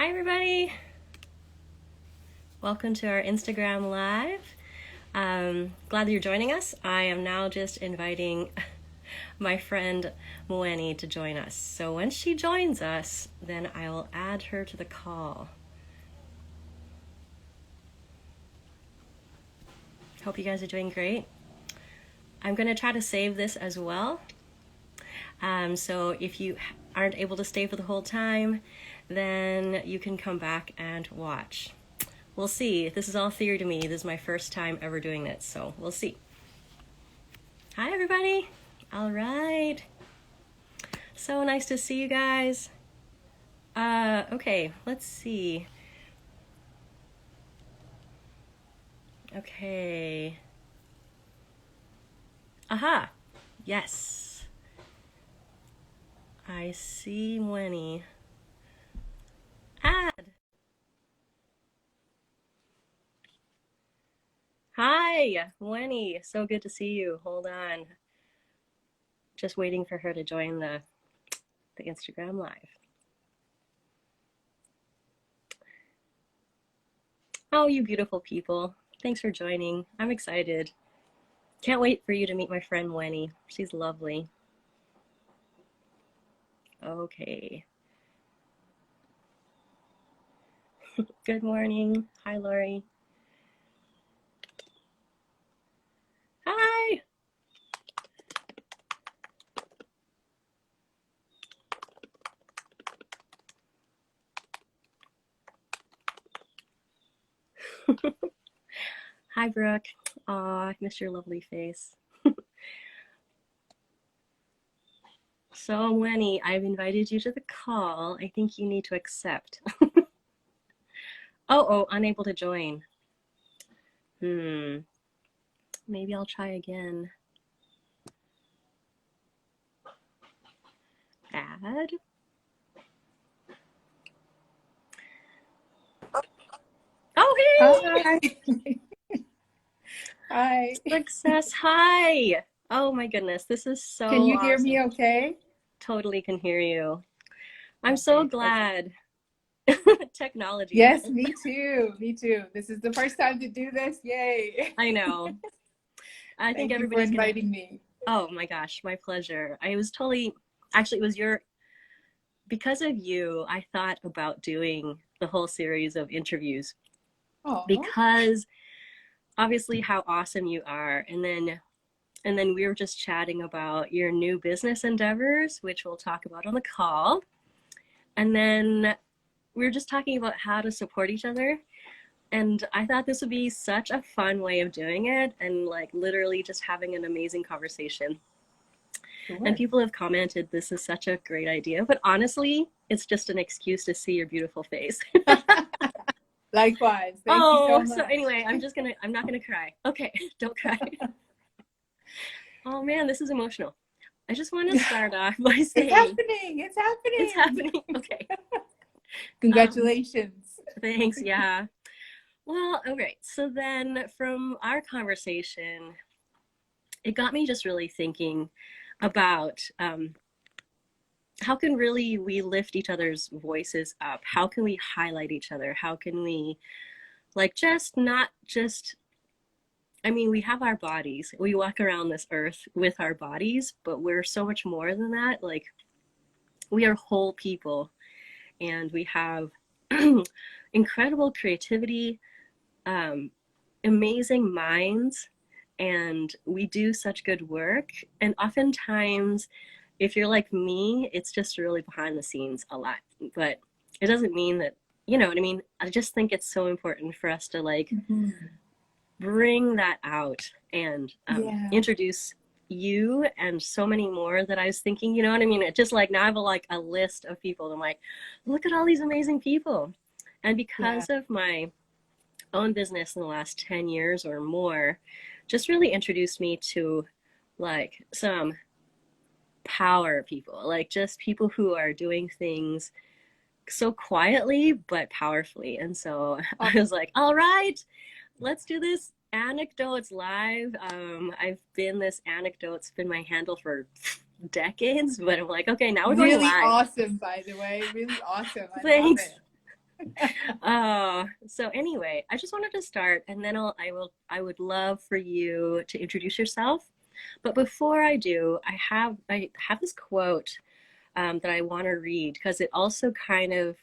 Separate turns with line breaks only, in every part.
Hi everybody! Welcome to our Instagram Live. Glad that you're joining us. I am now just inviting my friend Mueni to join us. So when she joins us, then I will add her to the call. Hope you guys are doing great. I'm going to try to save this as well. So if you aren't able to stay for the whole time, then you can come back and watch. We'll see. This is all theory to me. This is my first time ever doing it, so we'll see. Hi, everybody. All right. So nice to see you guys. Okay, let's see. Okay. Aha. Yes. I see Mueni. Add. Hi, Mueni. So good to see you. Hold on. Just waiting for her to join the Instagram Live. Oh, you beautiful people. Thanks for joining. I'm excited. Can't wait for you to meet my friend Mueni. She's lovely. Okay. Good morning. Hi, Lori. Hi. Hi, Brooke. Aw, I miss your lovely face. So, Mueni, I've invited you to the call. I think you need to accept. Oh, unable to join. Maybe I'll try again. Add. Oh, hey!
Hi. Hi.
Success. Hi. Oh my goodness. This is so
Can you hear
awesome.
me okay?
Totally can hear you. I'm so glad. Technology.
Yes, me too. Me too. This is the first time to do this. Yay.
I know. I think
Thank you for
everybody's
inviting me.
Oh my gosh, my pleasure. I was totally, actually it was because of you, I thought about doing the whole series of interviews.
Oh.
Because obviously how awesome you are. And then we were just chatting about your new business endeavors, which we'll talk about on the call. And then we were just talking about how to support each other. And I thought this would be such a fun way of doing it, and like literally just having an amazing conversation. Sure. And people have commented this is such a great idea, but honestly, it's just an excuse to see your beautiful face.
Likewise. Thank you so much.
So anyway, I'm not gonna cry. Okay, don't cry. Oh man, this is emotional. I just want to start off by saying
It's happening.
It's happening. Okay.
Congratulations.
Thanks. Yeah. Well, okay. So then from our conversation, it got me just really thinking about how can really we lift each other's voices up? How can we highlight each other? How can we I mean, we have our bodies. We walk around this earth with our bodies, but we're so much more than that. Like, we are whole people, and we have incredible creativity, amazing minds, and we do such good work. And oftentimes, if you're like me, it's just really behind the scenes a lot. But it doesn't mean that, you know what I mean? I just think it's so important for us to bring that out and introduce you and so many more that I was thinking, you know what I mean? It just like now I have a list of people. I'm like, look at all these amazing people. And because of my own business in the last 10 years or more, just really introduced me to like some power people, like just people who are doing things so quietly but powerfully. And so I was like, all right, let's do this Ann-ecdotes live. I've been Ann-ecdotes been my handle for decades, but I'm like, okay, now we're going
really
live.
Awesome, by the way, really awesome.
Thanks. So anyway, I just wanted to start, and then I would love for you to introduce yourself. But before I do, I have this quote that I want to read because it also kind of,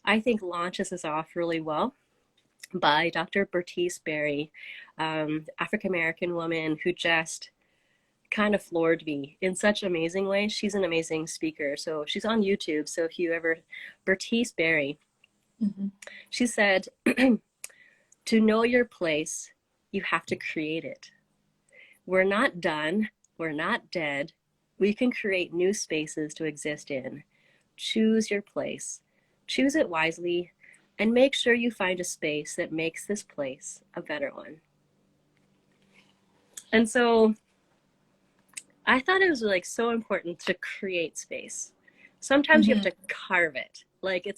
I think, launches us off really well, by Dr. Bertice Berry, African American woman who just kind of floored me in such an amazing way. She's an amazing speaker. So she's on YouTube. So if you ever, Bertice Berry,
Mm-hmm.
she said, to know your place, you have to create it. We're not done. We're not dead. We can create new spaces to exist in. Choose your place. Choose it wisely and make sure you find a space that makes this place a better one. And so I thought it was like so important to create space. Sometimes you have
Mm-hmm.
to carve it. Like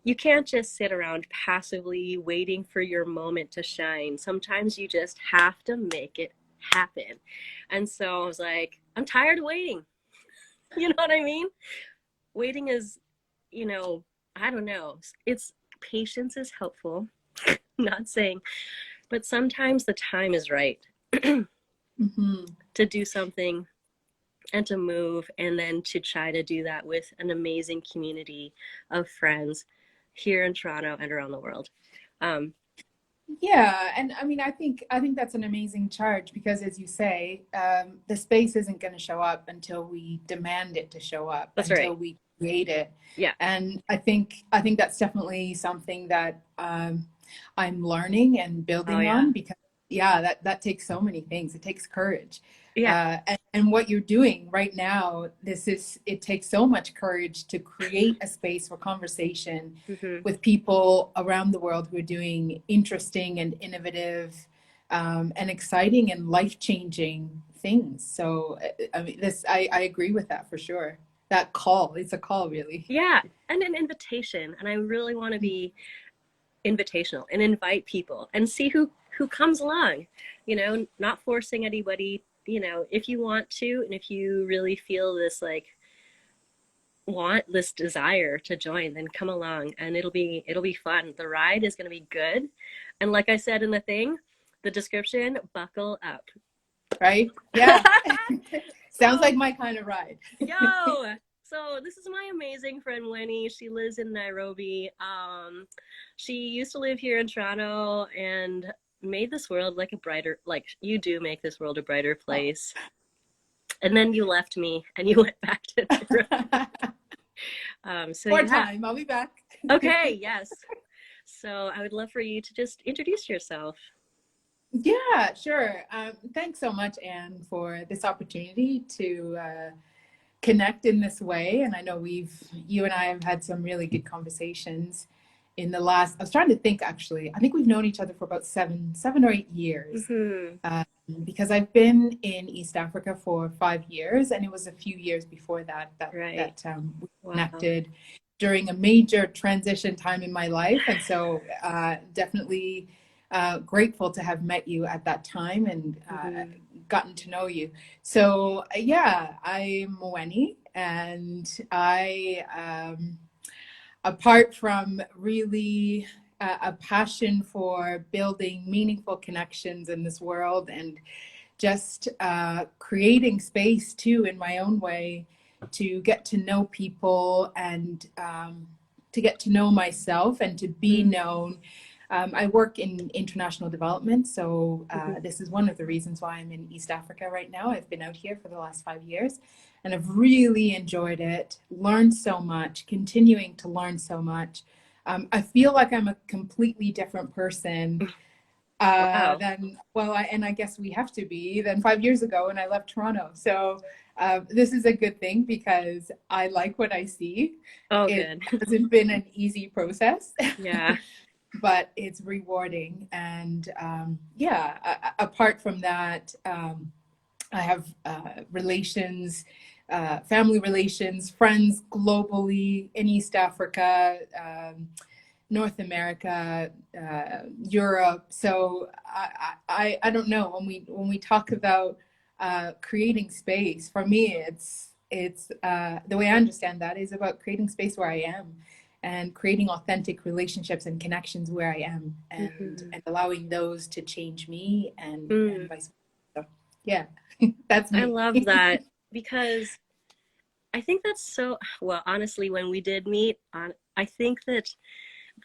you can't just sit around passively waiting for your moment to shine. Sometimes you just have to make it happen. And so I was like, I'm tired of waiting. You know what I mean? Waiting is, you know, I don't know. It's patience is helpful. Not saying, but sometimes the time is right
Mm-hmm.
to do something and to move, and then to try to do that with an amazing community of friends here in Toronto and around the world. Um,
Yeah, and I mean, I think that's an amazing charge because, as you say, the space isn't going to show up until we demand it to show up,
that's
until
right.
we create it.
Yeah.
And I think that's definitely something that I'm learning and
Oh
building
yeah.
on because, yeah, that takes so many things. It takes courage.
Yeah.
And what you're doing right now, it takes so much courage to create a space for conversation
Mm-hmm.
with people around the world who are doing interesting and innovative and exciting and life-changing things. So, I mean, I agree with that for sure. That call, it's a call, really.
Yeah. And an invitation. And I really want to be invitational and invite people and see who comes along, not forcing anybody, if you want to, and if you really feel this like want this desire to join, then come along, and it'll be fun. The ride is going to be good, and like I said in the thing, the description, buckle up.
Right? Yeah. Sounds
So
like my kind of ride.
yo, so this is my amazing friend Mueni. She lives in Nairobi. She used to live here in Toronto and made this world like a brighter, like you do make this world a brighter
Oh.
place. And then you left me and you went back to Nairobi. So
More
yeah.
time. I'll be back.
Okay, yes. So I would love for you to just introduce yourself.
Yeah, sure. Thanks so much, Anne, for this opportunity to connect in this way. And I know you and I have had some really good conversations in the last, I was trying to think actually, I think we've known each other for about 7 or 8 years.
Mm-hmm.
Um, because I've been in East Africa for 5 years, and it was a few years before
Right.
we
Wow.
connected during a major transition time in my life, and so definitely grateful to have met you at that time and
Mm-hmm.
gotten to know you. So yeah, I'm Mueni, and apart from really a passion for building meaningful connections in this world and just creating space too in my own way to get to know people and to get to know myself and to be known. I work in international development, so
Mm-hmm.
this is one of the reasons why I'm in East Africa right now. I've been out here for the last 5 years and I've really enjoyed it, learned so much, continuing to learn so much. I feel like I'm a completely different person
Wow.
and I guess we have to be than 5 years ago when I left Toronto. So this is a good thing because I like what I see.
Oh,
It
good.
hasn't been an easy process,
Yeah.
but it's rewarding. And yeah, apart from that, I have family relations, friends globally in East Africa. North America, Europe. So I don't know when we talk about creating space. For me, it's the way I understand that is about creating space where I am, and creating authentic relationships and connections where I am,
Mm-hmm.
and allowing those to change me, and
Mm.
vice versa. So, yeah, that's
I
me.
love that because I think that's so well, honestly, when we did meet on, I think that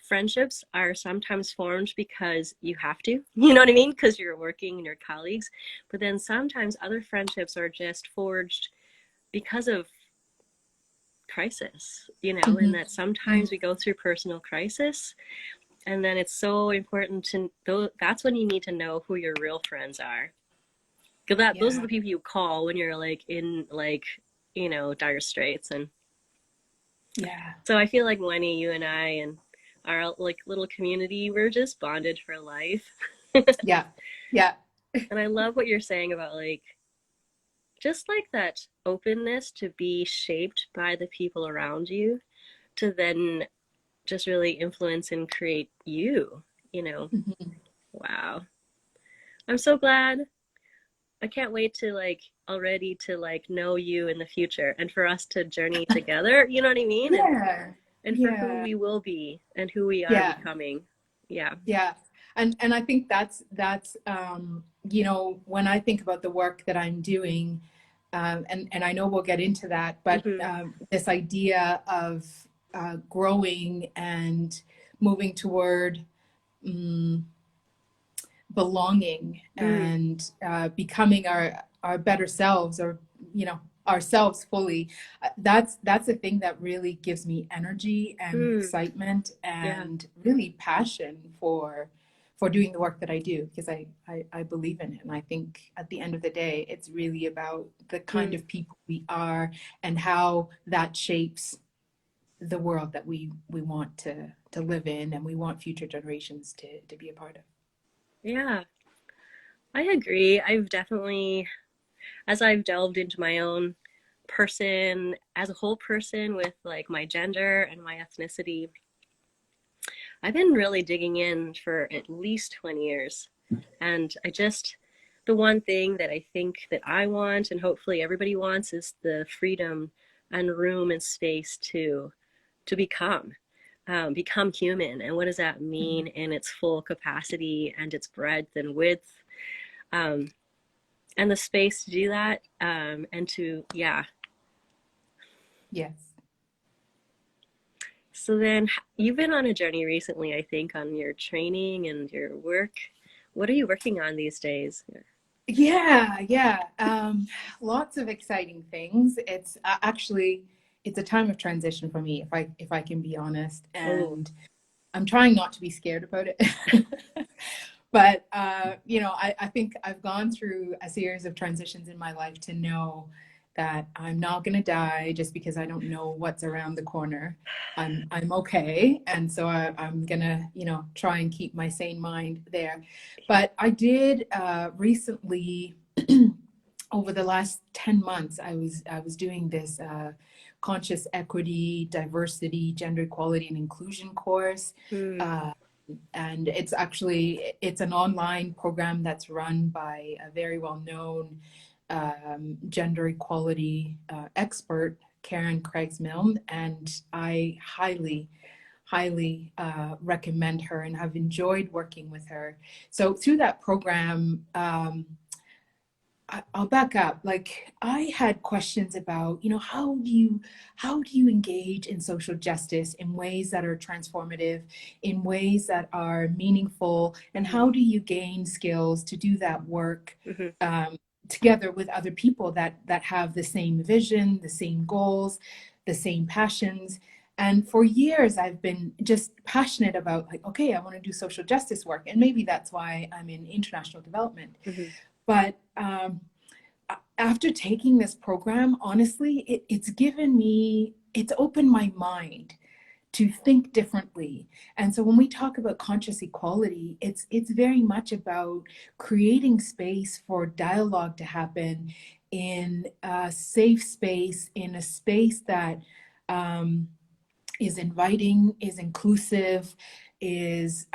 friendships are sometimes formed because you have to, you know what I mean? Because you're working and your colleagues. But then sometimes other friendships are just forged because of crisis, you know, and
Mhm.
that
Yeah,
sometimes we go through personal crisis. And then it's so important to, that's when you need to know who your real friends are. Because those are
yeah,
the people you call when you're like in like, you know, dire straits. And
yeah,
so I feel like Mueni, you and I and our like little community, we're just bonded for life.
yeah, yeah,
And I love what you're saying about like just like that openness to be shaped by the people around you to then just really influence and create you, you know.
mhm.
Wow. I'm so glad. I can't wait to like already to like know you in the future and for us to journey together, you know what I mean?
Yeah,
And for who
yeah,
we will be and who we are
yeah,
becoming. Yeah.
yeah. And I think that's you know, when I think about the work that I'm doing, and I know we'll get into that, but
Mm-hmm.
this idea of growing and moving toward um, belonging
Mm.
and becoming our better selves, or you know, ourselves fully, that's the thing that really gives me energy and
Mm.
excitement
Yeah.
and really passion for doing the work that I do, because I believe in it, and I think at the end of the day it's really about the kind
Mm.
of people we are and how that shapes the world that we want to live in, and we want future generations to be a part of.
Yeah. I agree. I've definitely, as I've delved into my own person as a whole person with like my gender and my ethnicity, I've been really digging in for at least 20 years. And I just, the one thing that I think that I want and hopefully everybody wants is the freedom and room and space to become human. And what does that mean in its full capacity and its breadth and width? Um, and the space to do that. And to, yeah.
Yes.
So then you've been on a journey recently, I think, on your training and your work. What are you working on these days?
Yeah, yeah. Lots of exciting things. It's actually it's a time of transition for me, if I can be honest,
Oh,
and I'm trying not to be scared about it. But you know, I think I've gone through a series of transitions in my life to know that I'm not going to die just because I don't know what's around the corner. I'm okay, and so I'm gonna, you know, try and keep my sane mind there. But I did recently, over the last 10 months, I was doing this conscious equity, diversity, gender equality, and inclusion course.
mm,
Uh, and it's an online program that's run by a very well-known gender equality expert, Karen Craigs-Milne, and I highly recommend her and have enjoyed working with her. So through that program, I'll back up. Like, I had questions about, you know, how do you engage in social justice in ways that are transformative, in ways that are meaningful, and
mm-hmm,
how do you gain skills to do that work
mm-hmm,
together with other people that have the same vision, the same goals, the same passions. And for years, I've been just passionate about, like, okay, I want to do social justice work, and maybe that's why I'm in international development.
mm-hmm,
But after taking this program, honestly, it's opened my mind to think differently. And so when we talk about conscious equality, it's very much about creating space for dialogue to happen in a safe space, in a space that um, is inviting, is inclusive, is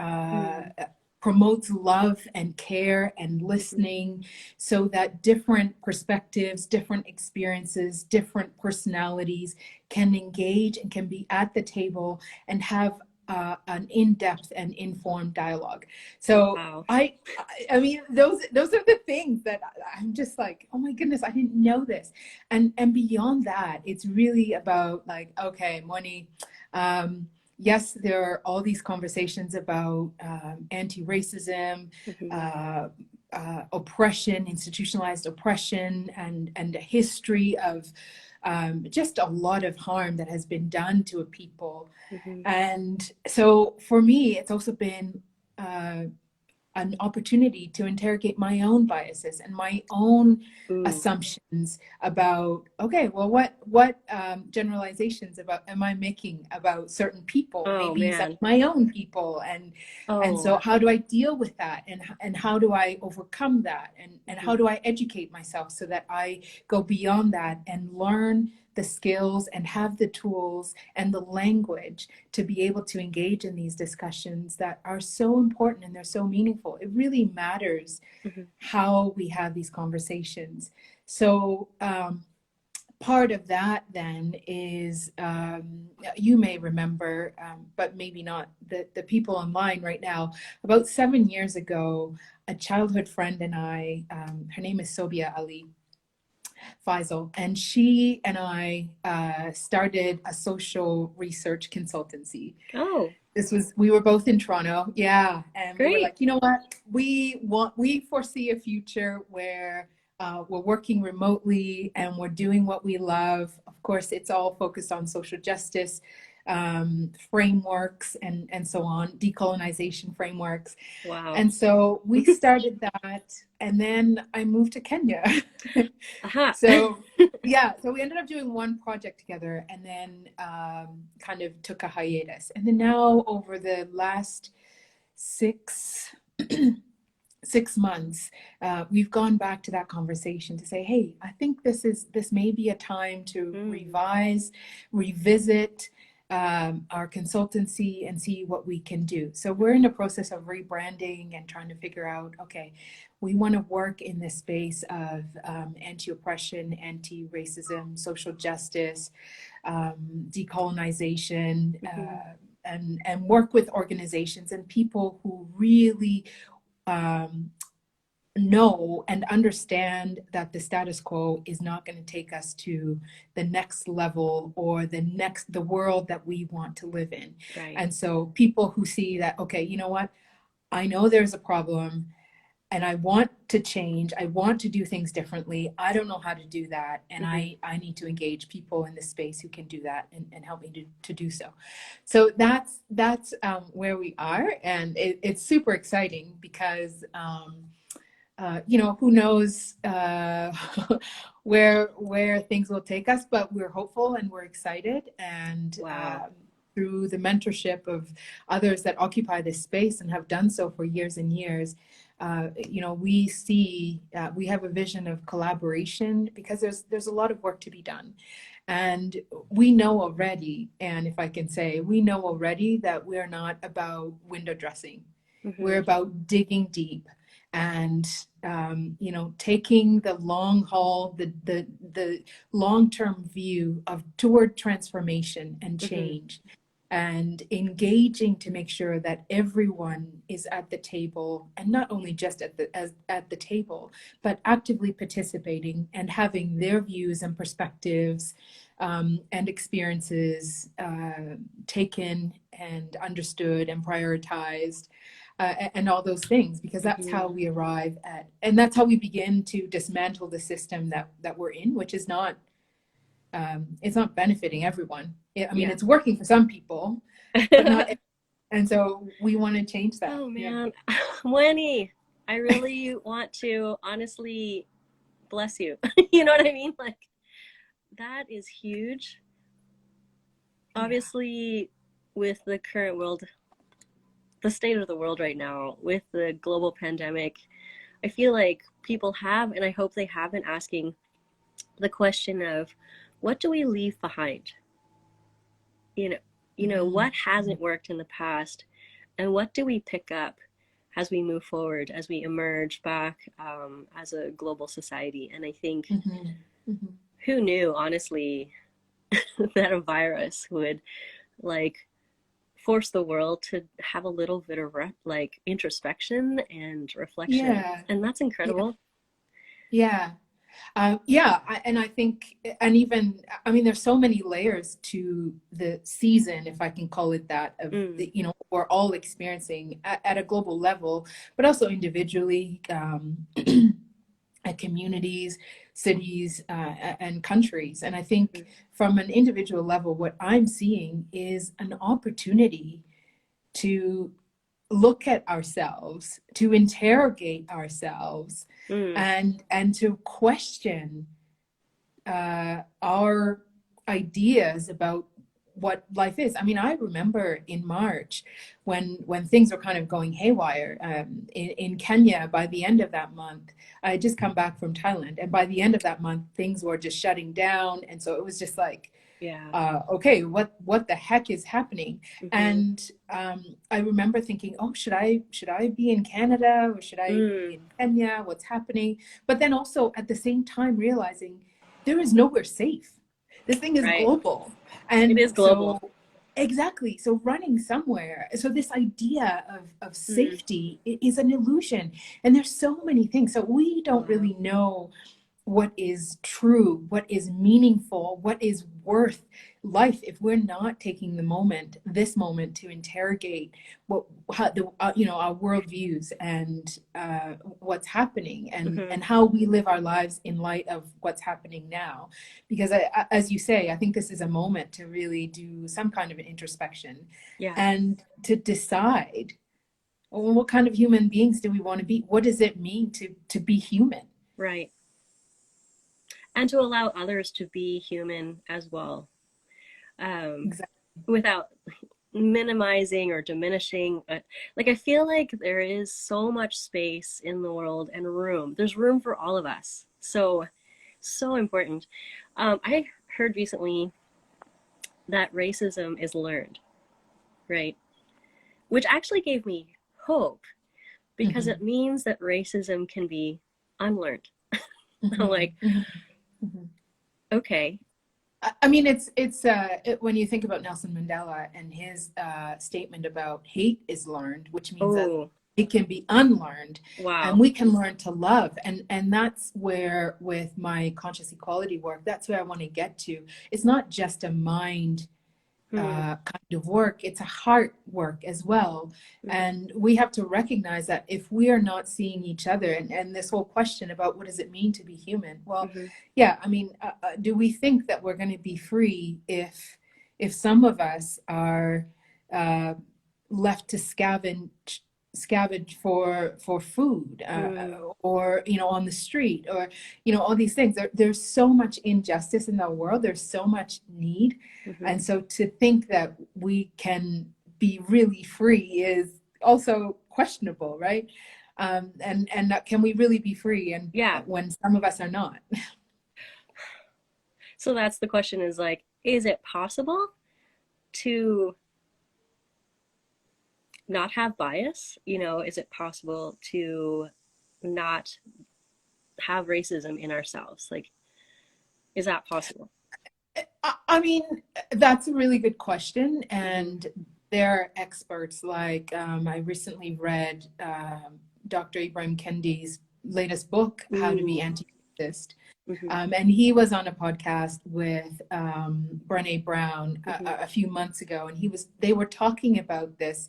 promotes love and care and listening, so that different perspectives, different experiences, different personalities can engage and can be at the table and have an in-depth and informed dialogue. So
Wow.
I mean, those are the things that I'm just like, oh my goodness, I didn't know this. And beyond that, it's really about like, okay, Mueni, yes, there are all these conversations about anti-racism, oppression, institutionalized oppression, and a history of just a lot of harm that has been done to a people. And so for me, it's also been an opportunity to interrogate my own biases and my own assumptions about, okay, well, what generalizations about am I making about certain people?
Oh,
Maybe some
man.
of my own people, and so how do I deal with that, and how do I overcome that, and how do I educate myself so that I go beyond that and learn the skills and have the tools and the language to be able to engage in these discussions that are so important and they're so meaningful. It really matters how we have these conversations. So part of that then is, you may remember, but maybe not, the people online right now. About 7 years ago, a childhood friend and I, her name is Sobia Ali Faisal, and she and I started a social research consultancy.
Oh,
We were both in Toronto. Yeah. And we were
great.
like, you know what? We foresee a future where we're working remotely and we're doing what we love. Of course, it's all focused on social justice frameworks and so on, decolonization frameworks.
Wow.
And so we started that, and then I moved to Kenya.
Aha.
So yeah, so we ended up doing one project together, and then kind of took a hiatus. And then now over the last six 6 months, we've gone back to that conversation to say, hey, I think this may be a time to revise, revisit our consultancy and see what we can do. So we're in the process of rebranding and trying to figure out, okay, we want to work in this space of anti-oppression, anti-racism, social justice, decolonization, and work with organizations and people who really know and understand that the status quo is not going to take us to the next level or the world that we want to live in.
Right.
And so people who see that, okay, you know what, I know there's a problem and I want to change, I want to do things differently, I don't know how to do that, and I need to engage people in this space who can do that and help me to do so. So that's where we are, and it's super exciting because you know, who knows where things will take us, but we're hopeful and we're excited. And
wow.
Through the mentorship of others that occupy this space and have done so for years and years, you know, we see we have a vision of collaboration because there's a lot of work to be done. And we know already, and if I can say, we know already that we're not about window dressing. We're about digging deep and you know, taking the long haul, the long-term view of toward transformation and change, and engaging to make sure that everyone is at the table, and not only just at the table, but actively participating and having their views and perspectives and experiences taken and understood and prioritized. And all those things, because that's how we arrive at, and that's how we begin to dismantle the system that we're in, which is not, it's not benefiting everyone. I mean, it's working for some people, but not. And so we want to change that.
Oh man, Mueni, I really want to honestly bless you. You know what I mean? Like, that is huge. Obviously, with the current world, the state of the world right now, with the global pandemic, I feel like people have, and I hope they have, been asking the question of, what do we leave behind? You know, what hasn't worked in the past, and what do we pick up? as we move forward, as we emerge back as a global society. And I think, who knew, honestly, that a virus would like force the world to have a little bit of like introspection and reflection,
Yeah.
and that's
Yeah.
incredible.
Yeah. And I think, and even, I mean, there's so many layers to the season, if I can call it that, of
Mm.
we're all experiencing at a global level, but also individually, at communities, cities, and countries. And I think
Mm-hmm.
from an individual level, what I'm seeing is an opportunity to look at ourselves, to interrogate ourselves,
Mm.
and to question our ideas about what life is. I mean, I remember in March when things were kind of going haywire in Kenya. By the end of that month, I had just come back from Thailand, and by the end of that month, things were just shutting down, and so it was just like,
Yeah.
okay, what the heck is happening?
Mm-hmm.
And I remember thinking, oh, should I be in Canada or should I be
Mm.
in Kenya? What's happening? But then also at the same time realizing there is nowhere safe. This thing is
Right.
global.
It
And
is global.
so, exactly. So, running somewhere. So, this idea of
Mm.
safety is an illusion. And there's so many things. So, we don't
Wow.
really know what is true, what is meaningful, what is worth life if we're not taking this moment to interrogate how our worldviews and what's happening,
Mm-hmm.
and how we live our lives in light of what's happening now. Because as you say, I think this is a moment to really do some kind of an introspection
Yeah.
and to decide, well, what kind of human beings do we want to be? What does it mean to be human?
Right. And to allow others to be human as well, um,
Exactly.
without minimizing or diminishing. Like, I feel like there is so much space in the world and room. There's room for all of us. So, so important. I heard recently that racism is learned, right? Which actually gave me hope, because
Mhm.
it means that racism can be unlearned. I'm like,
Mhm. Mhm. Mhm.
okay.
I mean, when you think about Nelson Mandela and his statement about hate is learned, which means that
Oh,
it can be unlearned, and
wow.
we can learn to love. And that's where, with my conscious equality work, that's where I want to get to. It's not just a mind
Hmm.
kind of work, it's a heart work as well.
Mm-hmm.
And we have to recognize that if we are not seeing each other, and this whole question about what does it mean to be human, well,
Mm-hmm.
yeah, I mean, do we think that we're going to be free if some of us are uh, left to scavenge for food,
Mm.
or on the street, or all these things? There's so much injustice in the world, there's so much need.
Mm-hmm.
And so to think that we can be really free is also questionable, right? And can we really be free, and
Yeah.
when some of us are not?
So that's the question, is like, is it possible to not have bias? Is it possible to not have racism in ourselves? Like, is that possible?
I mean, that's a really good question.
Mm-hmm.
And there are experts like, I recently read Dr. Ibrahim Kendi's latest book, How to Be
Ooh.
Anti-Racist.
Mm-hmm.
And he was on a podcast with Brene Brown
Mm-hmm.
a few months ago, and they were talking about this.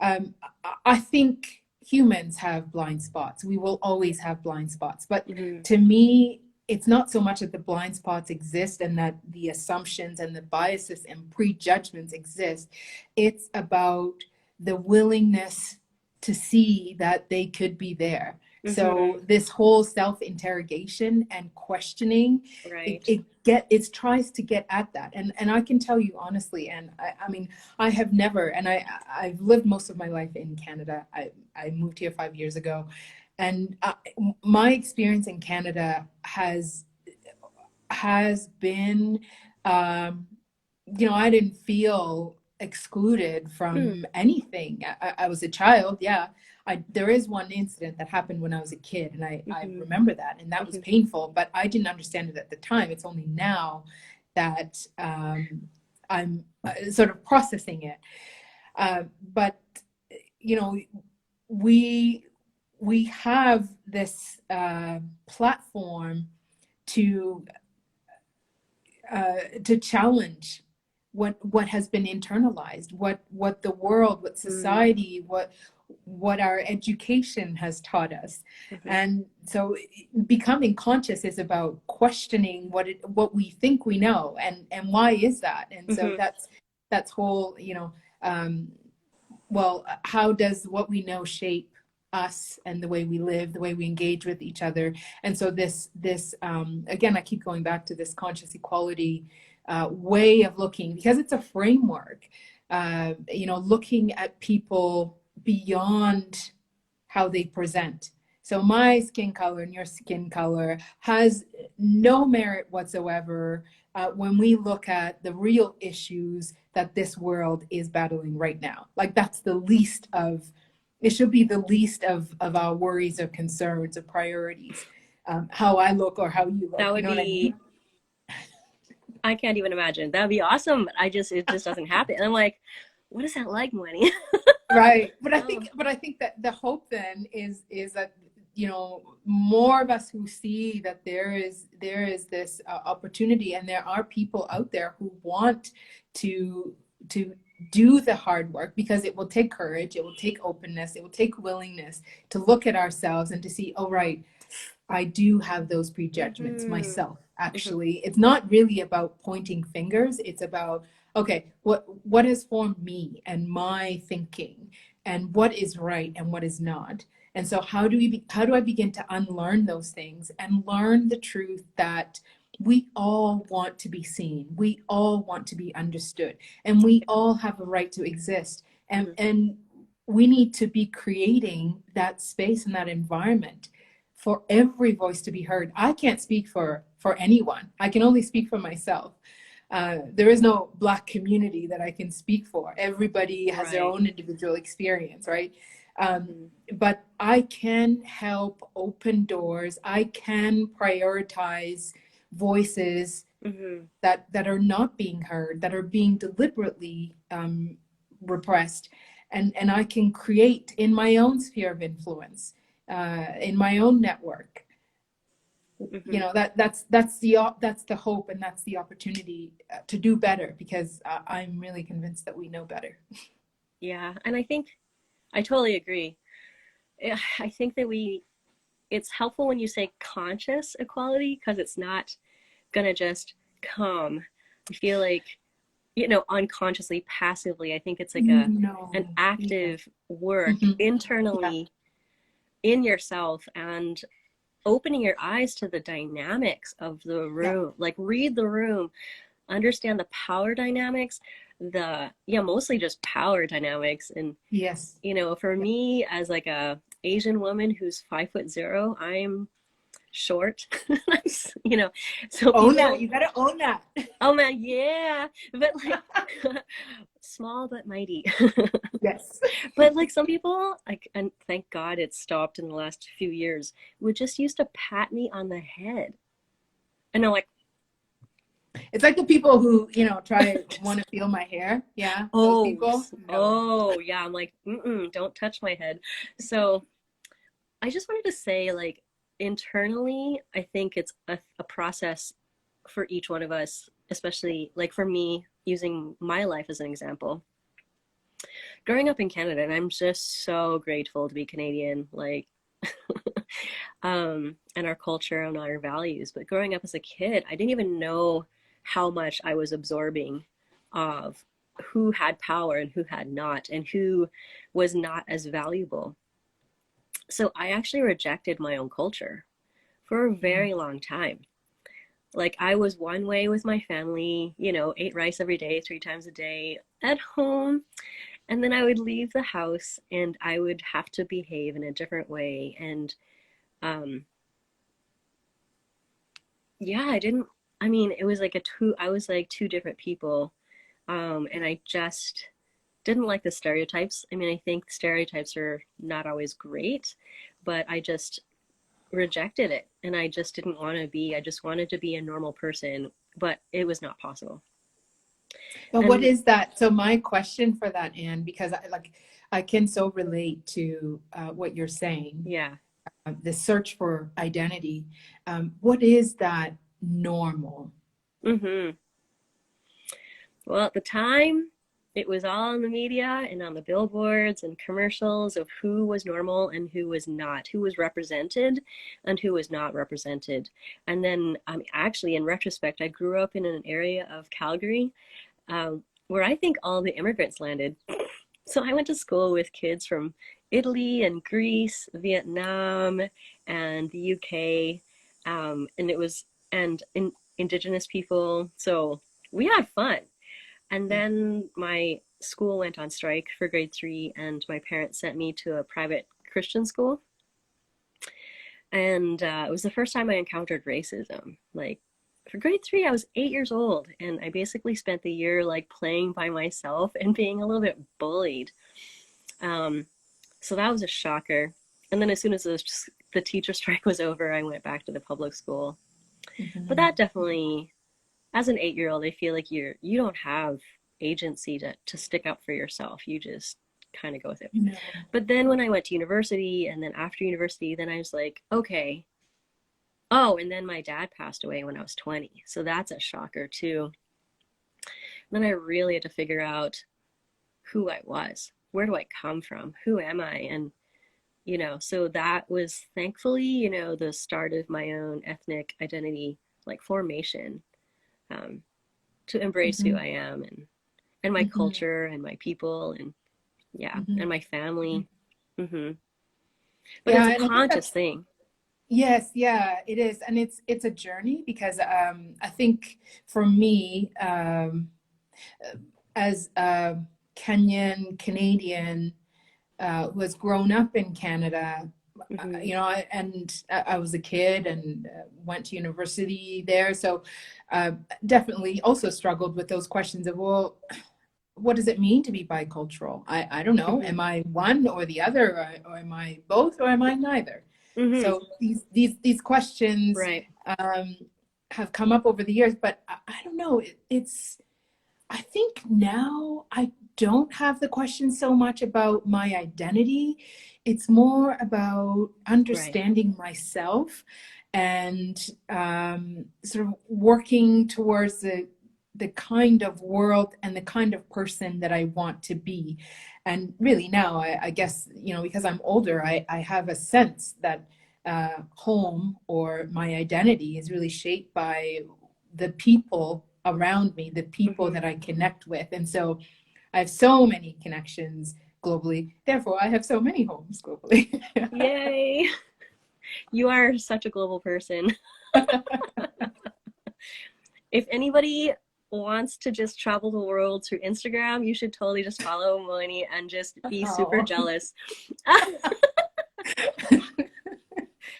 I think humans have blind spots. We will always have blind spots. But
Mm-hmm.
to me, it's not so much that the blind spots exist and that the assumptions and the biases and prejudgments exist. It's about the willingness to see that they could be there.
Mm-hmm.
So this whole self-interrogation and questioning,
Right.
it tries to get at that. And I can tell you honestly, and I mean, I have never, and I've lived most of my life in Canada. I moved here 5 years ago, and my experience in Canada has been, I didn't feel excluded
Mm.
from anything. I was a child, yeah. There is one incident that happened when I was a kid, and I
Mm-hmm.
remember that, and that was
Mm-hmm.
painful, but I didn't understand it at the time. It's only now that I'm sort of processing it. But you know, we we have this platform to to challenge what has been internalized, what the world, what
Mm.
society, what our education has taught us.
Mm-hmm.
And so becoming conscious is about questioning what we think we know, and why is that. And so
Mm-hmm.
that's whole, well, how does what we know shape us and the way we live, the way we engage with each other. And so this again, I keep going back to this conscious equality way of looking, because it's a framework, looking at people beyond how they present. So my skin color and your skin color has no merit whatsoever when we look at the real issues that this world is battling right now. Like that's the least of, it should be the least of our worries or concerns or priorities. How I look or how you look,
That
you
would
know what I
be,
mean?
I can't even imagine. That would be awesome. It just doesn't happen. And I'm like, what is that like, Mueni?
Right.
Oh.
But I think that the hope then is that, more of us who see that there is this opportunity, and there are people out there who want to do the hard work, because it will take courage, it will take openness, it will take willingness to look at ourselves and to see, oh right, I do have those prejudgments
Mm-hmm.
myself.
Mm-hmm.
Actually, it's not really about pointing fingers. It's about, okay, what has formed me and my thinking, and what is right and what is not. And so how do I begin to unlearn those things and learn the truth that we all want to be seen, we all want to be understood, and we all have a right to exist. And
Mm-hmm.
we need to be creating that space and that environment for every voice to be heard. I can't speak for anyone. I can only speak for myself. There is no Black community that I can speak for. Everybody has their
Right.
own individual experience, right? Um,
Mm-hmm.
but I can help open doors. I can prioritize voices
Mm-hmm.
that are not being heard, that are being deliberately repressed, and I can create in my own sphere of influence, in my own network.
Mm-hmm.
That's the hope, and that's the opportunity to do better, because I'm really convinced that we know better.
Yeah. And I think I totally agree. I think that it's helpful when you say conscious equality, because it's not gonna just come. I feel like, unconsciously, passively. I think it's like an
No. Yeah.
active work
Mhm. Yeah.
internally in yourself, and opening your eyes to the dynamics of the
Yeah.
room. Like, read the room, understand the power dynamics, mostly just power dynamics. And
Yes.
for
Yeah.
me, as like a Asian woman who's 5'0", I'm short. So
Own that.
people,
You gotta own that.
oh man, yeah, but like small but mighty.
Yes.
But like some people, like, and thank God it stopped in the last few years, would just used to pat me on the head, and I'm like,
It's like the people who, try want
just,
to feel my hair. Yeah, those
oh,
people. No.
oh yeah, I'm like, don't touch my head. So I just wanted to say, like, internally, I think it's a process for each one of us, especially like for me, using my life as an example. Growing up in Canada, and I'm just so grateful to be Canadian, like, and our culture and our values. But growing up as a kid, I didn't even know how much I was absorbing of who had power and who had not, and who was not as valuable. So I actually rejected my own culture for a
Mm.
very long time. Like, I was one way with my family, ate rice every day, 3 times a day at home. And then I would leave the house and I would have to behave in a different way. And um, yeah, I didn't, I mean, it was like I was like two different people. And I just didn't like the stereotypes. I mean, I think stereotypes are not always great, but I just rejected it. And I just didn't want to be, I just wanted to be a normal person, but it was not possible.
But what
And
is that? So my question for that, Anne, because I can so relate to what you're saying,
yeah.
the search for identity. What is that normal?
Mm-hmm. Well, at the time, it was all in the media and on the billboards and commercials of who was normal and who was not, who was represented and who was not represented. And then, actually, in retrospect, I grew up in an area of Calgary where I think all the immigrants landed. So I went to school with kids from Italy and Greece, Vietnam, and the UK, and it was and indigenous people. So we had fun. And
Yeah.
then my school went on strike for grade 3, and my parents sent me to a private Christian school. And it was the first time I encountered racism. Like for grade 3, I was 8 years old, and I basically spent the year like playing by myself and being a little bit bullied. Um, so that was a shocker. And then as soon as the teacher strike was over, I went back to the public school. But
Mhm.
that definitely, as an 8-year old, I feel like you don't have agency to stick up for yourself. You just kind of go with it.
No.
But then when I went to university, and then after university, then I was like, okay. Oh, and then my dad passed away when I was 20. So that's a shocker too. Then I really had to figure out who I was. Where do I come from? Who am I? And so that was thankfully, the start of my own ethnic identity, like formation, um, to embrace who
Mhm.
I am, and my
Mhm.
culture and my people, and yeah,
Mhm.
and my family.
Mhm.
Hmm. But it's
Yeah,
a
and I think
conscious
that's
thing.
yes, yeah, it is, and it's a journey because I think for me, as a Kenyan Canadian who has grown up in Canada,
Hmm.
and I was a kid and went to university there, so uh, definitely also struggled with those questions of, well, what does it mean to be bicultural? I don't know.
Hmm.
Am I one or the other, or am I both, or am I neither?
Hmm.
So these questions
Right.
um, have come up over the years, but I don't know. It's I think now I don't have the question so much about my identity. It's more about
Right.
understanding myself and sort of working towards the kind of world and the kind of person that I want to be. And really now, I guess, because I'm older, I have a sense that home or my identity is really shaped by the people around me, the people
Hmm.
that I connect with. And so I have so many connections globally. Therefore, I have so many homes globally.
Yay. You are such a global person. If anybody wants to just travel the world through Instagram, you should totally just follow Mueni and just be super
Oh.
jealous.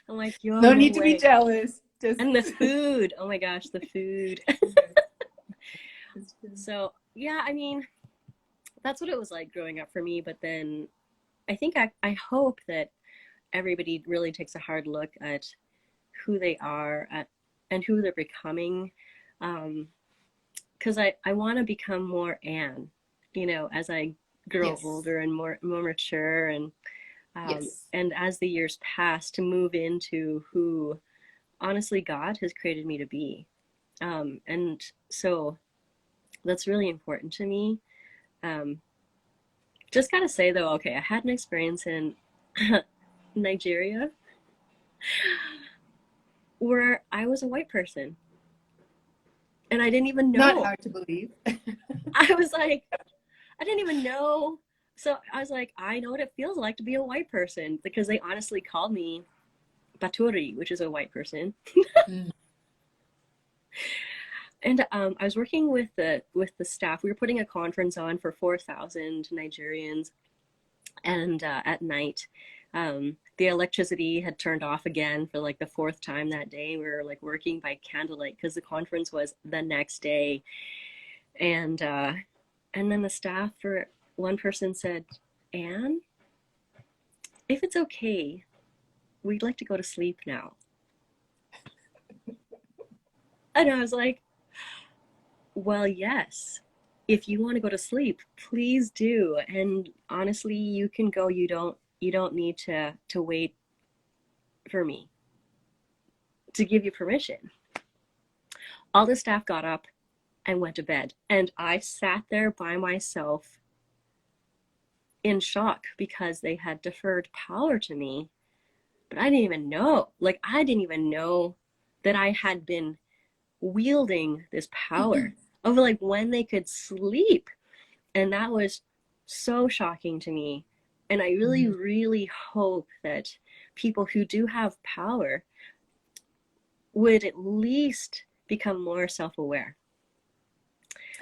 I'm like, yo,
No
no
need to be
way.
jealous. Just
And the food. Oh my gosh, the food.
it's true.
So, yeah, I mean, that's what it was like growing up for me. But then I think I hope that everybody really takes a hard look at who they are and who they're becoming. Because I want to become more Anne, as I grow
Yes.
older and more mature,
Yes.
and as the years pass, to move into who honestly God has created me to be. And so that's really important to me. Um, just gotta say though, okay, I had an experience in Nigeria where I was a white person and I didn't even
Not
know.
hard to believe.
I was like, I didn't even know. So I was like, I know what it feels like to be a white person, because they honestly called me Baturi, which is a white person.
Mm.
And I was working with the staff. We were putting a conference on for 4,000 Nigerians, and at night, the electricity had turned off again for like the fourth time that day. We were like working by candlelight because the conference was the next day, and And then the staff for one person said, Anne, if it's okay, we'd like to go to sleep now. And I was like, well, yes. If you want to go to sleep, please do. And honestly, you can go. You don't need to wait for me to give you permission. All the staff got up and went to bed. And I sat there by myself in shock because they had deferred power to me. But I didn't even know. Like, I didn't even know that I had been wielding this power over like when they could sleep. And that was so shocking to me. And I really, really hope that people who do have power would at least become more self-aware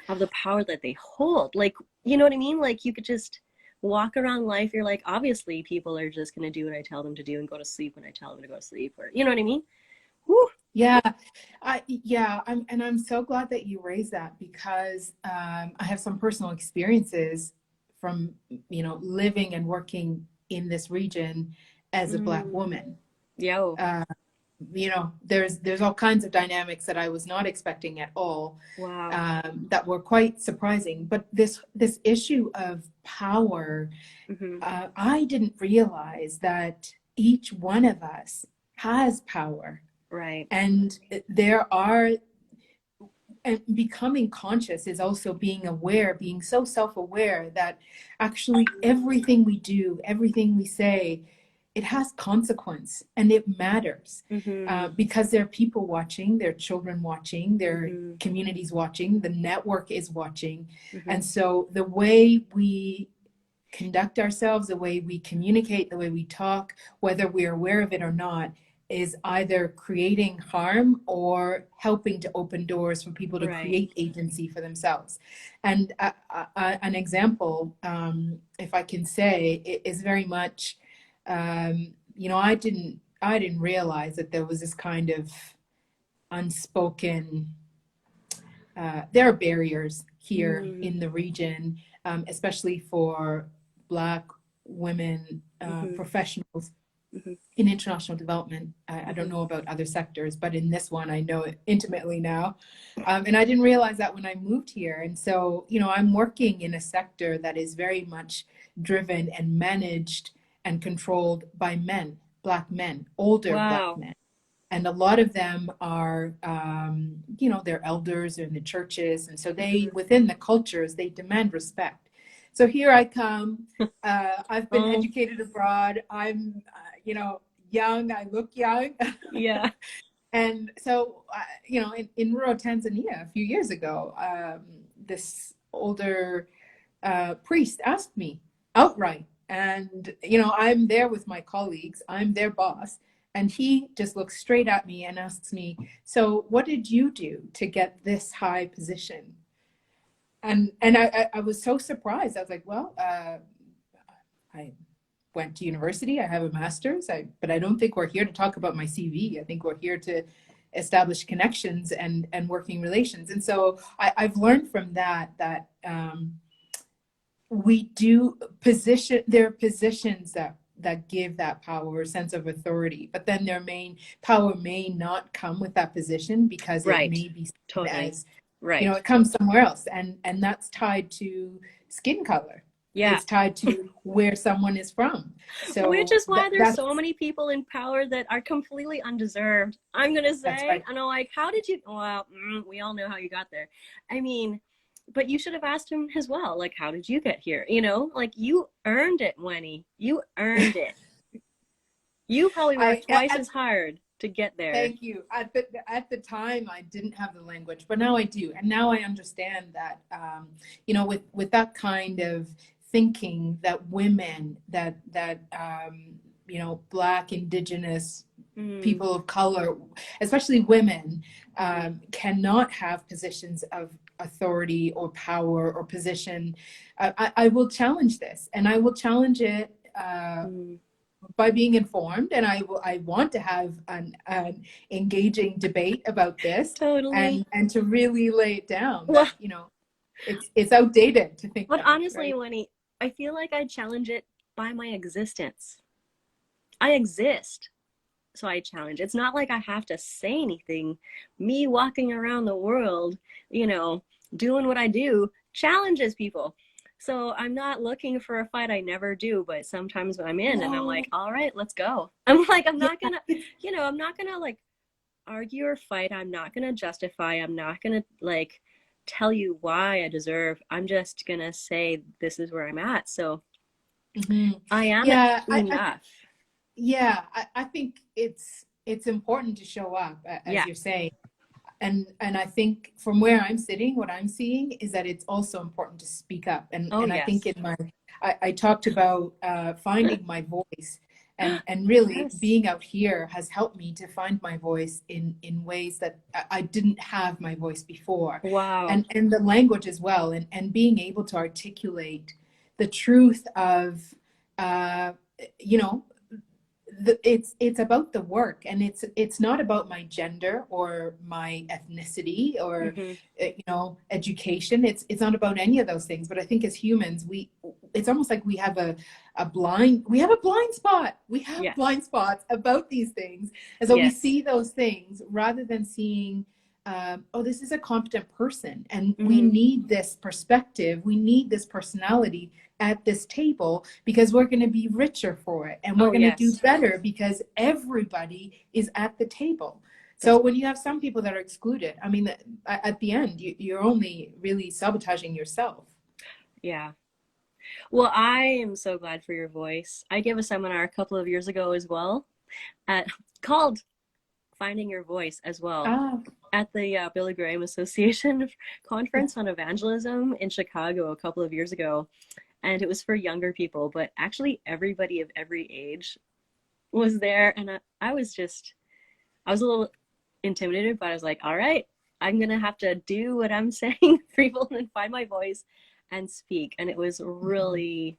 of the power that they hold. Like, you know what I mean? Like, you could just walk around life. You're like, obviously people are just going to do what I tell them to do and go to sleep when I tell them to go to sleep, or, you know what I mean? Whew.
Yeah, I'm so glad that you raised that, because I have some personal experiences from, living and working in this region as a Black woman.
Yo.
There's all kinds of dynamics that I was not expecting at all.
Wow.
That were quite surprising. But this issue of power, I didn't realize that each one of us has power.
Right.
And becoming conscious is also being aware, being so self-aware that actually everything we do, everything we say, it has consequence, and it matters, because there are people watching, there are children watching, there are communities watching, the network is watching. And so the way we conduct ourselves, the way we communicate, the way we talk, whether we're aware of it or not, is either creating harm or helping to open doors for people to create agency for themselves. And an example, if I can say, is very much, I didn't realize that there was this kind of unspoken, there are barriers here in the region, especially for Black women professionals in international development. I don't know about other sectors, but in this one, I know it intimately now. And I didn't realize that when I moved here. And so, I'm working in a sector that is very much driven and managed and controlled by men, Black men, older Black men. And a lot of them are, they're elders in the churches. And so they, within the cultures, they demand respect. So here I come. I've been educated abroad. I'm, young. I look young.
Yeah.
And so, in rural Tanzania a few years ago, this older priest asked me outright. And, I'm there with my colleagues. I'm their boss. And he just looks straight at me and asks me, so what did you do to get this high position? And I was so surprised. I was like, well, I went to university. I have a master's, but I don't think we're here to talk about my CV. I think we're here to establish connections and working relations. And so I've learned from that we do there are positions that give that power or sense of authority, but then their main power may not come with that position, because it may be as it comes somewhere else, and that's tied to skin color. Yeah, it's tied to where someone is from. So
which is why there's so many people in power that are completely undeserved, I'm gonna say. And I'm like, how did you, well, we all know how you got there. I mean, but you should have asked him as well, like, how did you get here? Like, you earned it, Mueni. You earned it. You probably worked twice as hard to get there.
Thank you. At the time, I didn't have the language, but now I do. And now I understand that, with that kind of thinking, that women, that Black, Indigenous, people of color, especially women, cannot have positions of authority or power or position. I will challenge this, and I will challenge it by being informed, and I want to have an engaging debate about this.
Totally.
And to really lay it down. That, it's outdated to think
But
that way,
honestly,
right?
Winnie, I feel like I challenge it by my existence. I exist, so I challenge. It's not like I have to say anything. Me walking around the world, you know, doing what I do challenges people. So I'm not looking for a fight. I never do, but sometimes when I'm in and I'm
No,
like, all right, let's go. I'm like, I'm
yeah,
not gonna, I'm not gonna like argue or fight. I'm not gonna justify. I'm not gonna like tell you why I deserve. I'm just gonna say this is where I'm at. So
hmm
I am
yeah.
enough.
I think it's important to show up, as
Yeah.
you're saying. And I think from where I'm sitting, what I'm seeing is that it's also important to speak up.
Oh
And I think
yes.
in my I talked about finding my voice, and really
Yes.
being out here has helped me to find my voice in ways that I didn't have my voice before.
Wow.
And the language as well, and being able to articulate the truth of uh, you know it's about the work, and it's not about my gender or my ethnicity or
Mm-hmm.
education. It's not about any of those things. But I think as humans, we it's almost like we have a blind spot. We have
Yes.
blind spots about these things, and so we
Yes.
see those things rather than seeing oh, this is a competent person, and we
Mm-hmm.
need this perspective, we need this personality at this table, because we're going to be richer for it, and we're
Oh
going to do
yes.
better because everybody is at the table. So
That's
when you have some people that are excluded, I mean, at the end, you're only really sabotaging yourself.
yeah. Well, I am so glad for your voice. I gave a seminar a couple of years ago as well at called Finding Your Voice as well
Ah,
at the Billy Graham Association conference on evangelism in Chicago a couple of years ago. And it was for younger people, but actually everybody of every age was there. And I was a little intimidated, but I was like, all right, I'm going to have to do what I'm saying for people and find my voice and speak. And it was really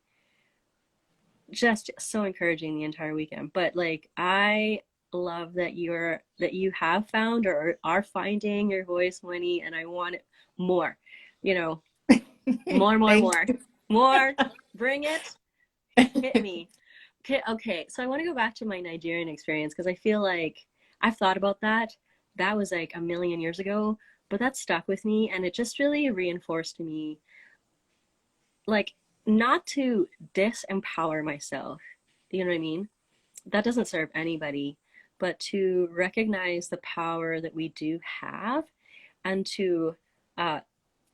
just so encouraging the entire weekend. But like, I love that you have found or are finding your voice, Winnie, and I want it more, you know, more, more,
thank
more, more, bring it, hit me. Okay, okay. So I want to go back to my Nigerian experience because I feel like I've thought about that. That was like a million years ago, but that stuck with me and it just really reinforced me like not to disempower myself. You know what I mean? That doesn't serve anybody, but to recognize the power that we do have and to uh,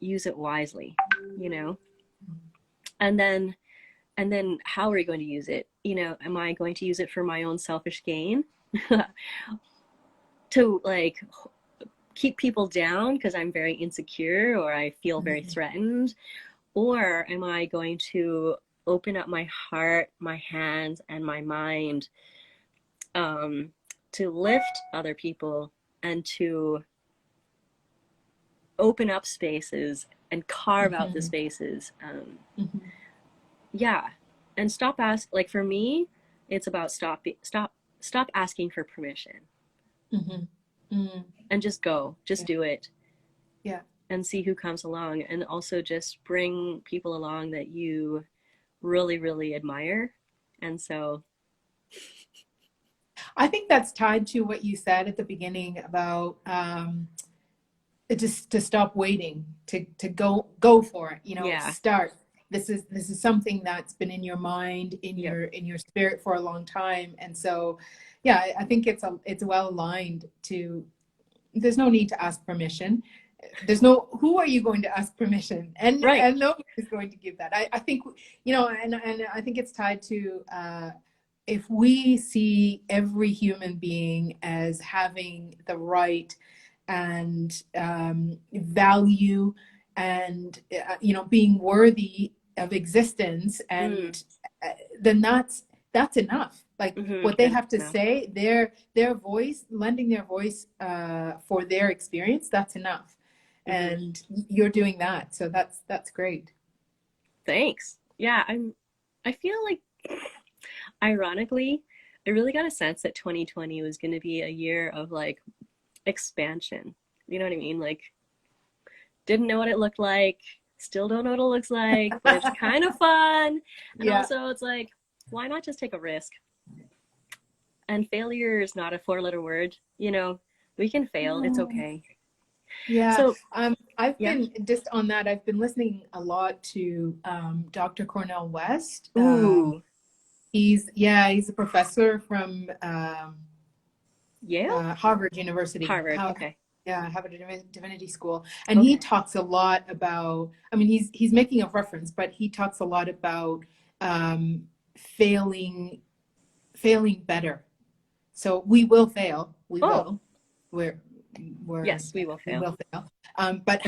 use it wisely, you know? And then how are we going to use it? Am I going to use it for my own selfish gain? To like keep people down because I'm very insecure or I feel very
you.
threatened? Or am I going to open up my heart, my hands, and my mind um, to lift other people and to open up spaces and carve out the
Mhm,
spaces?
mhm,
Yeah, and like for me, it's about stop asking for permission
mhm, mhm.
and just go, just
Yeah,
do it
yeah.
and see who comes along, and also just bring people along that you really, really admire. And so,
I think that's tied to what you said at the beginning about just to stop waiting, to go for it.
yeah,
Start. This is something that's been in your mind, in
yep,
your spirit for a long time, and so yeah, I think it's well aligned to. There's no need to ask permission. There's no who are you going to ask permission,
right,
and nobody's going to give that. I think and I think it's tied to if we see every human being as having the right and value and being worthy of existence,
mm,
and then that's enough. Like what they
that's
have to
enough.
say, their voice, lending their voice for their experience, that's enough.
Hmm.
And you're doing that, so that's great.
Thanks. Yeah, I feel like, ironically, I really got a sense that 2020 was going to be a year of like expansion. You know what I mean? Like, didn't know what it looked like, Still don't know what it looks like, but it's kind of fun. And
Yeah.
also it's like, why not just take a risk? And failure is not a four-letter word. You know, we can fail. It's
No.
okay.
Yeah.
So,
I've
yeah.
been just on that. I've been listening a lot to Dr. Cornel West.
Ooh,
He's a professor from
Yale?
Harvard University.
Harvard. Okay.
Yeah, Harvard Divinity School, and he talks a lot about. I mean, he's making a reference, but he talks a lot about um, failing, failing better. So we will fail. We
Oh,
will. We're
yes, we will
we
fail.
will fail. But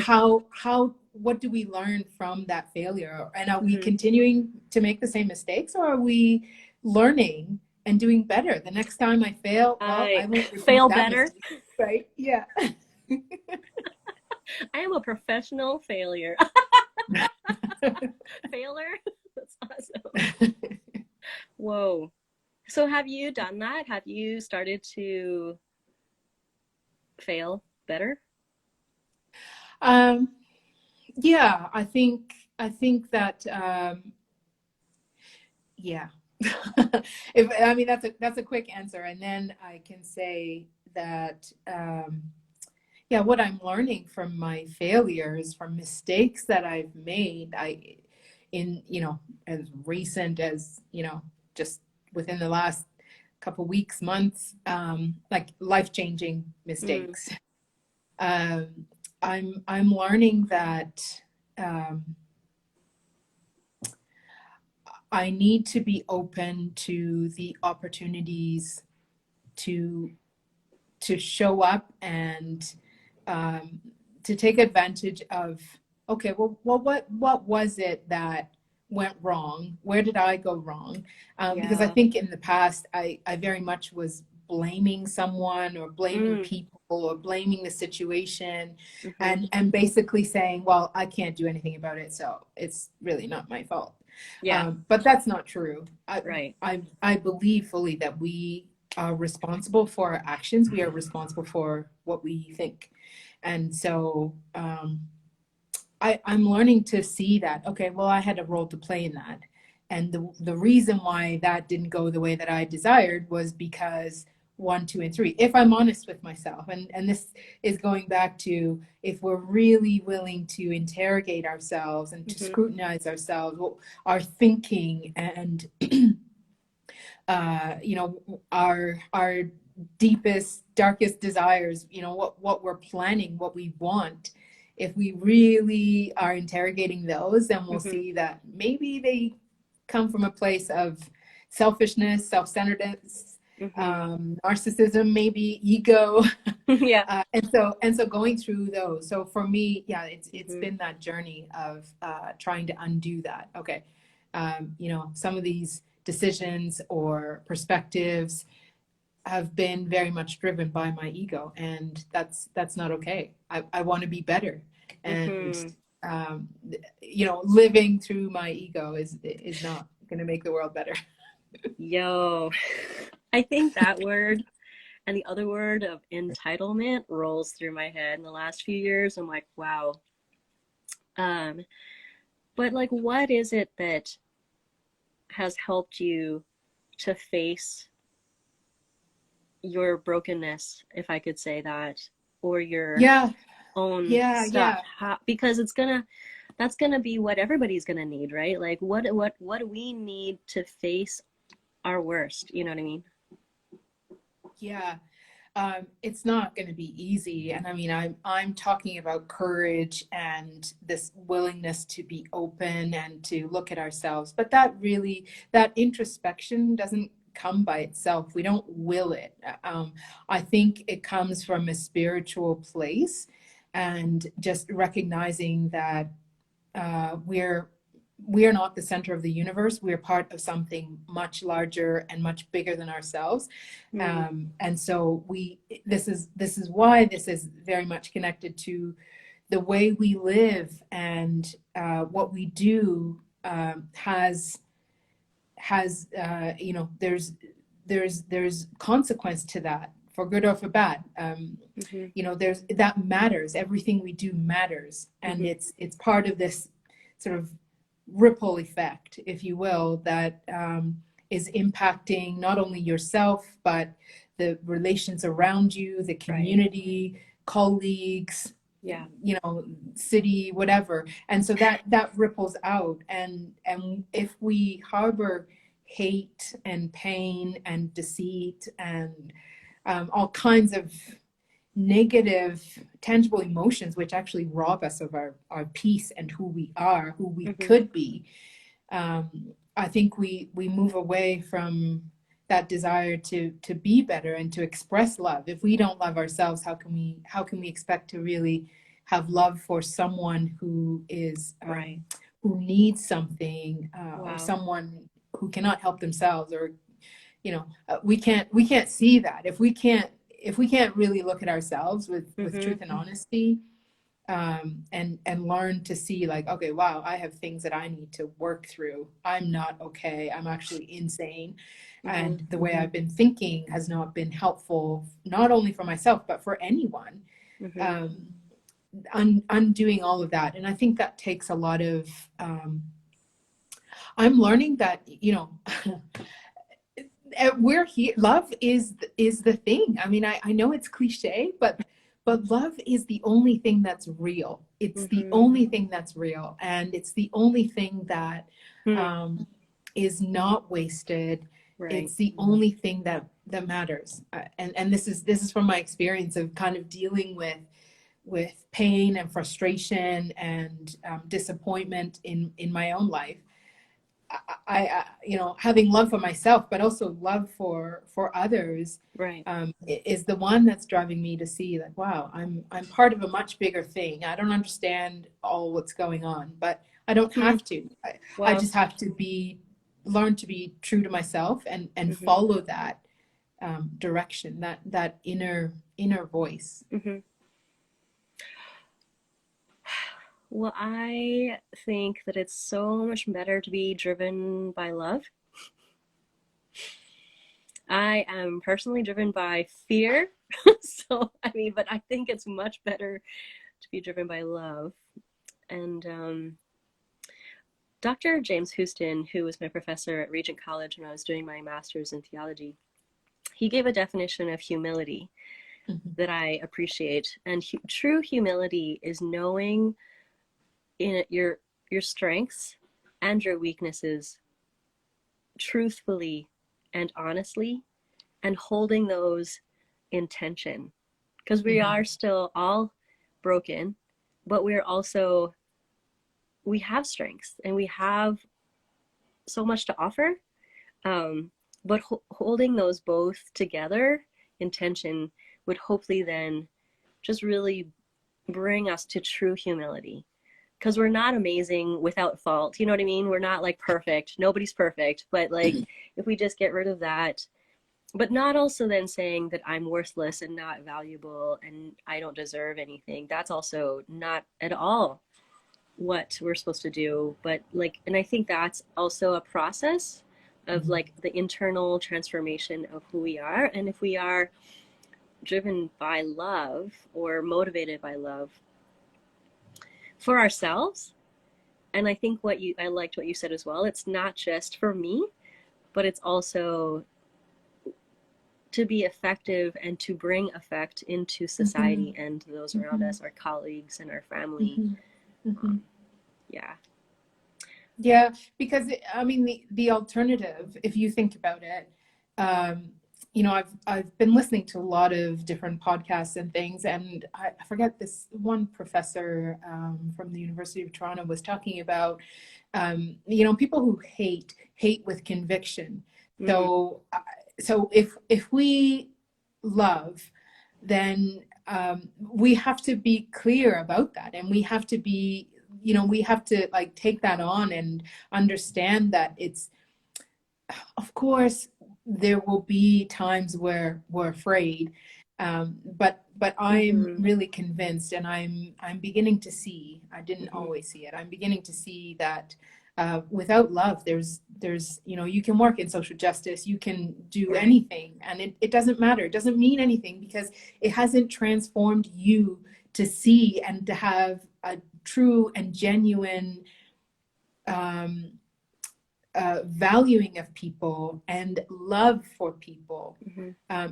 what do we learn from that failure? And are we
Mm-hmm.
continuing to make the same mistakes, or are we learning and doing better? The next time I fail, well, I won't repeat
Fail
that
better.
mistake, right? Yeah.
I am a professional failure. Failure? That's awesome. Whoa. So have you done that? Have you started to fail better?
um, yeah, I think that yeah. If I mean that's a quick answer, and then I can say that yeah, what I'm learning from my failures, from mistakes that I've made, as recent as, just within the last couple weeks, months, like life-changing
Mm.
mistakes. Um, I'm learning that um, I need to be open to the opportunities to show up and um, to take advantage of, okay, well, what was it that went wrong? Where did I go wrong? Because I
Yeah.
think in the past I very much was blaming someone or blaming
Mm.
people or blaming the situation,
Mm-hmm.
and basically saying, well, I can't do anything about it, so it's really not my fault.
Yeah.
But that's not true.
Right.
I believe fully that we are responsible for our actions. We are responsible for what we think. And so I'm learning to see that, okay, well, I had a role to play in that. And the reason why that didn't go the way that I desired was because one, two, and three, if I'm honest with myself. And this is going back to, if we're really willing to interrogate ourselves and to
Mm-hmm.
scrutinize ourselves, our thinking, and our deepest, darkest desires, what we're planning, what we want. If we really are interrogating those, then we'll
Mm-hmm.
see that maybe they come from a place of selfishness, self-centeredness,
Mm-hmm.
narcissism, maybe ego.
Yeah.
And so going through those. So for me, yeah, it's
Mm-hmm.
been that journey of trying to undo that. Okay, some of these decisions or perspectives have been very much driven by my ego, and that's not okay. I want to be better, and
Mm-hmm.
living through my ego is not going to make the world better.
Yo, I think that word and the other word of entitlement rolls through my head in the last few years. I'm like, wow. Um, but like, what is it that has helped you to face your brokenness, if I could say that, or your
Yeah,
own
yeah,
stuff?
yeah.
Because that's gonna be what everybody's gonna need, right? Like, what do we need to face our worst? You know what I mean?
Yeah. It's not going to be easy, and I mean, I'm talking about courage and this willingness to be open and to look at ourselves. But that introspection doesn't come by itself. We don't will it. I think it comes from a spiritual place, and just recognizing that we are not the center of the universe. We are part of something much larger and much bigger than ourselves.
Mm.
And so this is why this is very much connected to the way we live, and what we do has there's consequence to that, for good or for bad.
Mm-hmm.
There's that matters. Everything we do matters, and
Mm-hmm.
it's part of this sort of ripple effect, if you will, that is impacting not only yourself, but the relations around you, the community, colleagues,
Yeah.
you know, city, whatever. And so that ripples out. And if we harbor hate and pain and deceit and all kinds of negative, tangible emotions, which actually rob us of our peace and who we are, who we could be, I think we move away from that desire to be better and to express love. If we don't love ourselves, how can we expect to really have love for someone who is who needs something, or someone who cannot help themselves, or we can't see that if we can't really look at ourselves with truth and honesty, and learn to see, like, okay, wow, I have things that I need to work through. I'm not okay. I'm actually insane. And the way I've been thinking has not been helpful, not only for myself, but for anyone. Undoing all of that. And I think that takes a lot of, I'm learning that, we're here. Love is the thing. I mean, I know it's cliche, but love is the only thing that's real. It's the only thing that's real, and it's the only thing that is not wasted. It's the only thing that matters. And this is from my experience of kind of dealing with pain and frustration and disappointment in my own life. I having love for myself, but also love for others, is the one that's driving me to see that, wow, I'm part of a much bigger thing. I don't understand all what's going on, but I don't have to. I just have to learn to be true to myself and follow that direction, that inner voice.
Well, I think that it's so much better to be driven by love. I am personally driven by fear. So, but I think it's much better to be driven by love. And Dr. James Houston, who was my professor at Regent College when I was doing my master's in theology, he gave a definition of humility that I appreciate. And true humility is knowing in your strengths and your weaknesses truthfully and honestly, and holding those in tension, because we are still all broken, but we have strengths and we have so much to offer, but holding those both together in tension would hopefully then just really bring us to true humility. Because we're not amazing without fault. You know what I mean? We're not like perfect. Nobody's perfect. But like, if we just get rid of that, but not also then saying that I'm worthless and not valuable and I don't deserve anything. That's also not at all what we're supposed to do. But like, and I think that's also a process of like the internal transformation of who we are. And if we are driven by love or motivated by love, for ourselves. And I think I liked what you said as well. It's not just for me, but it's also to be effective and to bring effect into society and those around us, our colleagues and our family.
Yeah, because the alternative, if you think about it, I've been listening to a lot of different podcasts and things, and I forget, this one professor from the University of Toronto was talking about, people who hate with conviction. So if we love, then we have to be clear about that, and we have to be, we have to like take that on and understand that it's, of course, there will be times where we're afraid, but I'm really convinced, and I'm beginning to see. I didn't always see it. I'm beginning to see that without love, there's you can work in social justice, you can do anything, and it doesn't matter. It doesn't mean anything because it hasn't transformed you to see and to have a true and genuine um, valuing of people and love for people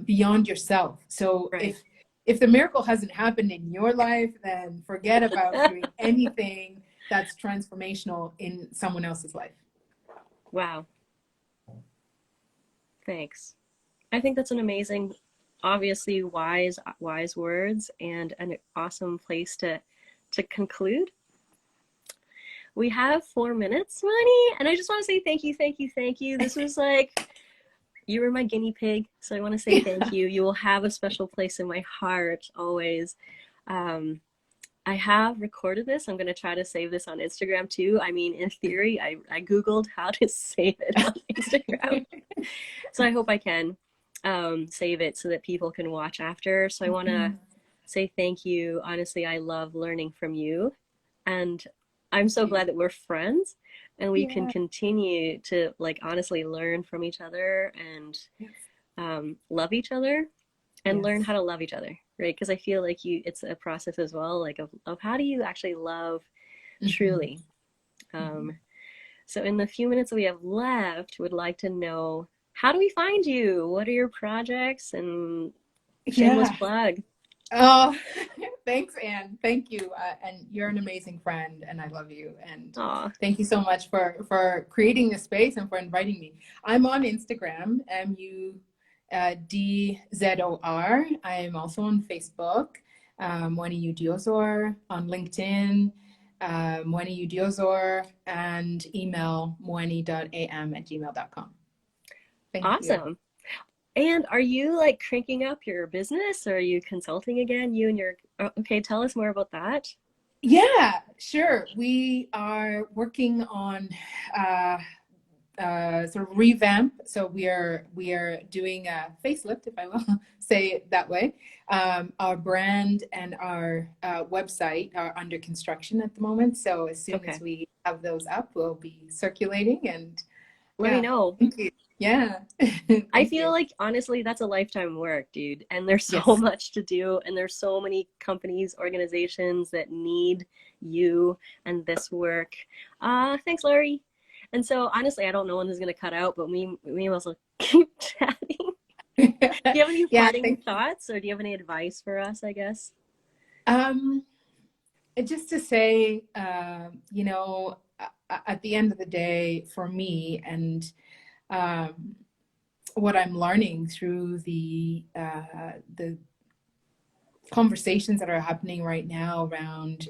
beyond yourself. So
Right.
if the miracle hasn't happened in your life, then forget about doing anything that's transformational in someone else's life.
Wow. Thanks. I think that's an amazing, obviously wise words, and an awesome place to conclude. We have 4 minutes, Mueni, and I just want to say thank you, thank you, thank you. This was like, you were my guinea pig, so I want to say thank you. You will have a special place in my heart always. I have recorded this. I'm going to try to save this on Instagram too. I mean, in theory, I Googled how to save it on Instagram. So I hope I can save it so that people can watch after. So I want to say thank you. Honestly, I love learning from you. And I'm so glad that we're friends and we can continue to, like, honestly learn from each other and love each other and learn how to love each other, right? Because I feel like it's a process as well, like of how do you actually love truly. So in the few minutes that we have left, would like to know, how do we find you? What are your projects? And shameless plug.
Oh, thanks, Anne. Thank you. And you're an amazing friend, and I love you. And thank you so much for creating this space and for inviting me. I'm on Instagram, MUDZOR. I am also on Facebook, Mueni Mutinda, on LinkedIn, Mueni Mutinda, and email mueni.am@gmail.com.
Awesome. And are you like cranking up your business, or are you consulting again? You and your, okay, tell us more about that.
Yeah, sure. We are working on sort of revamp. So we are doing a facelift, if I will say it that way. Our brand and our website are under construction at the moment. So as soon as we have those up, we'll be circulating, and
let me know.
Thank you. Yeah.
I feel like, honestly, that's a lifetime work, dude. And there's so much to do. And there's so many companies, organizations that need you and this work. Thanks, Laurie. And so, honestly, I don't know when this is going to cut out, but we must keep chatting. Do you have any parting thoughts, or do you have any advice for us, I guess?
Just to say, you know, at the end of the day, for me, and what I'm learning through the conversations that are happening right now around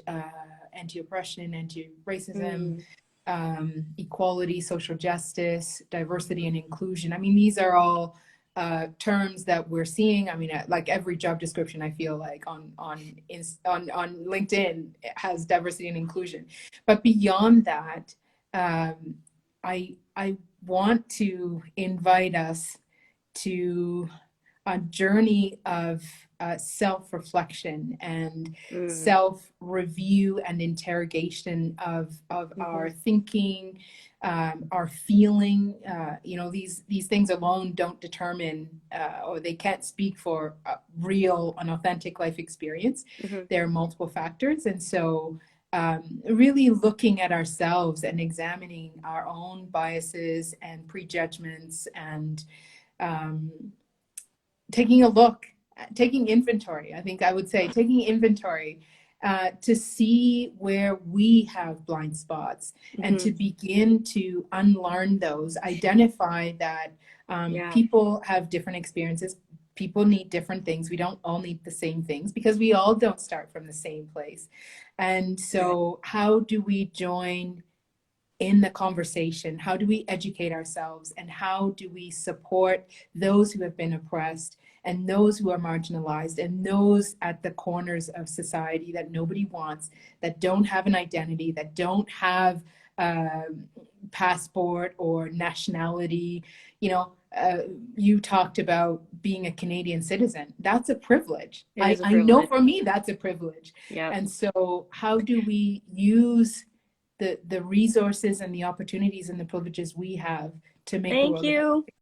anti-oppression, anti-racism, equality, social justice, diversity, and inclusion. I mean, these are all terms that we're seeing. I mean, like every job description, I feel like on LinkedIn has diversity and inclusion. But beyond that, I want to invite us to a journey of self-reflection and self-review and interrogation of our thinking, our feeling. You know, these things alone don't determine or they can't speak for a real and authentic life experience. There are multiple factors. And so really looking at ourselves and examining our own biases and prejudgments, and taking a look, taking inventory. I think I would say taking inventory to see where we have blind spots and to begin to unlearn those, identify that people have different experiences. People need different things. We don't all need the same things because we all don't start from the same place. And so how do we join in the conversation? How do we educate ourselves? And how do we support those who have been oppressed and those who are marginalized and those at the corners of society that nobody wants, that don't have an identity, that don't have a passport or nationality? You know, you talked about being a Canadian citizen. That's a privilege. I know for me, that's a privilege. And so how do we use the resources and the opportunities and the privileges we have to make the world a better place?